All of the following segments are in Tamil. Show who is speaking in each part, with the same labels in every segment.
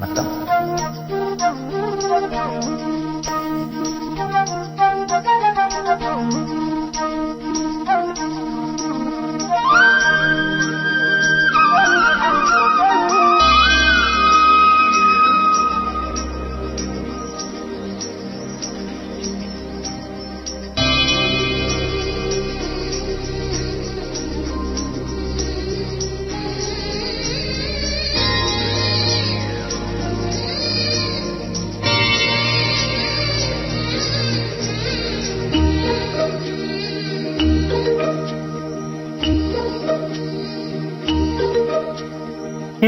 Speaker 1: வணக்கம்.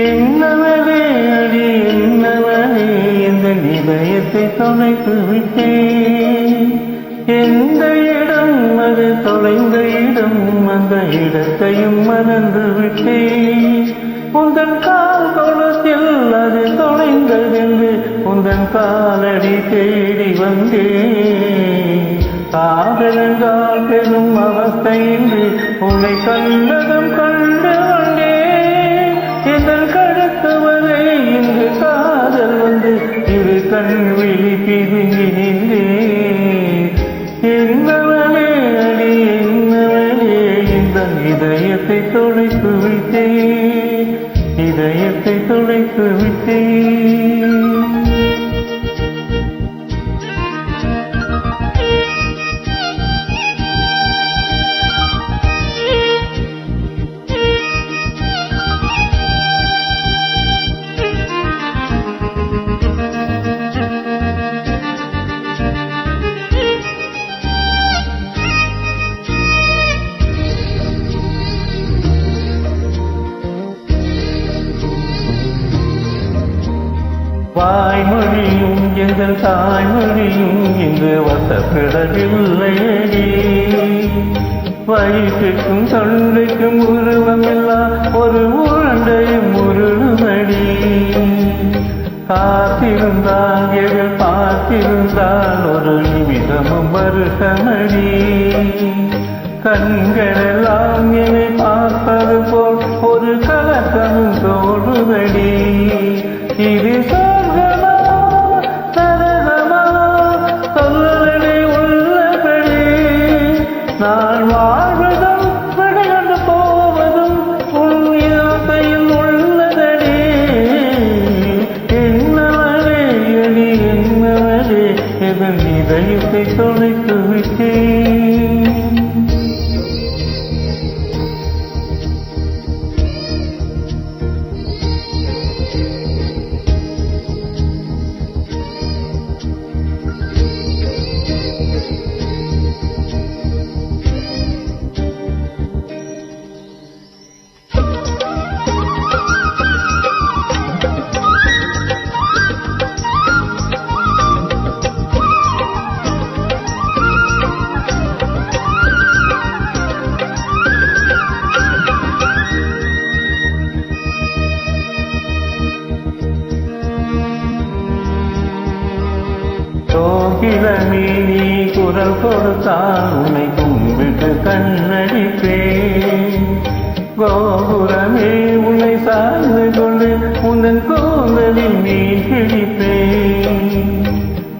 Speaker 2: என்னவனே அடி என்னவனே இந்த இதயத்தை தொலைத்து விட்டேன். எந்த இடம் அது தொலைந்த இடம், அந்த இடத்தையும் மறந்து விட்டேன். உந்தன் கால் கொலத்தில் அது தொலைந்ததென்று உந்தன் காலடி தேடி வந்தேன். காதலென்றால் பெரும் அவஸ்தை என்று உன்னை கண்டதும் கண்டு வந்தேன். இதன் கழுத்துவதை இங்கு காதல் வந்து இரு கண் விழி பிதுங்கி நின்றேன். என்னவனே அடி என்னவனே இந்த இதயத்தை தொலைத்து விட்டேன், இதயத்தை தொலைத்து விட்டேன். வாய்மொழியும் எங்கள் தாய்மொழியும் இங்கு வசப்படவில்லையடி. வயிற்றுக்கும் தொண்டைக்கும் உருவமில்லா ஒரு உருண்டையும் உருளுமடி. காத்திருந்தால் எதிர் பார்த்திருந்தால் ஒரு நிமிடமும் வருஷமடி. கண்களெல்லாம் என்னை பார்ப்பது போல் ஒரு கலக்கமும் தோடுதடி. இது சொர்க்கமா நரகமா சொல்லடி உள்ளபடி. நான் வாழ்வதும் விடைகொண்டு போவதும் உன் யோசையில் உள்ளதடி. என்னவனே எடி என்னவனே எதன் இதயத்தை தொலைத்து விட்டேன். கோகிலமே நீ குரல் கொடுத்தால் உன்னை கும்பிட்டு கண்ணடிப்பேன். கோபுரமே உன்னை சார்ந்து கொண்டு உந்தன் கோந்தலில் நீ பிடிப்பேன்.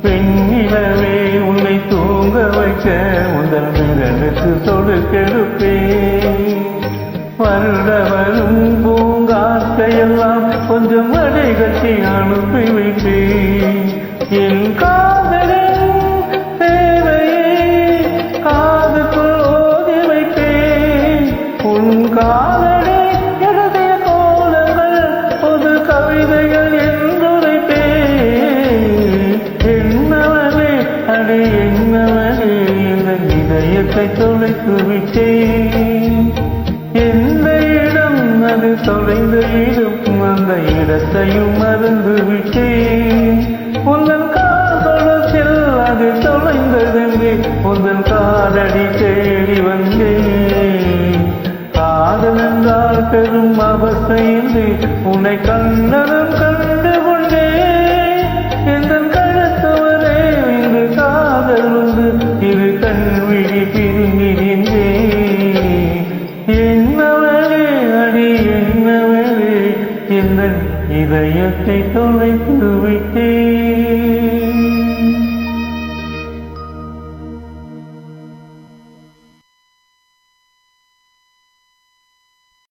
Speaker 2: பெண்ணிலவே உன்னை தூங்க வைக்க உந்தன் விரலுக்கு சொடுக்கெடுப்பேன். வருடவரும் பூங்காற்றையெல்லாம் கொஞ்சம் அடை கட்டி அனுப்பி வைப்பேன். என் காதலின் தேவையை காதுக்குள் ஓதி வைப்பேன். உன் காதலை எழுதிய கோலங்கள் பொது கவிதைகள் என்றுரைப்பேன். என்னவனே அடி என்னவனே இந்த இதயத்தை தொலைத்து விட்டேன். எந்த இடம் அது தொலைந்த இடம், அந்த இடத்தையும் மறந்து விட்டேன். உந்தன் காதலத்தில் அது தொலைந்ததென்று உந்தன் காலடி தேடி வந்தேன். காதலென்றால் பெரும் அவஸ்தையின்றி உன்னை கண்டதும் கண்டு கொண்டேன். எந்தன் கழுத்துவரே இங்கு காதல் வந்து இரு கண் விழி பிரிந்து நின்றேன். என்னவனே அடி என்னவனே எந்தன் இதயத்தை தொலைத்து விட்டேன்.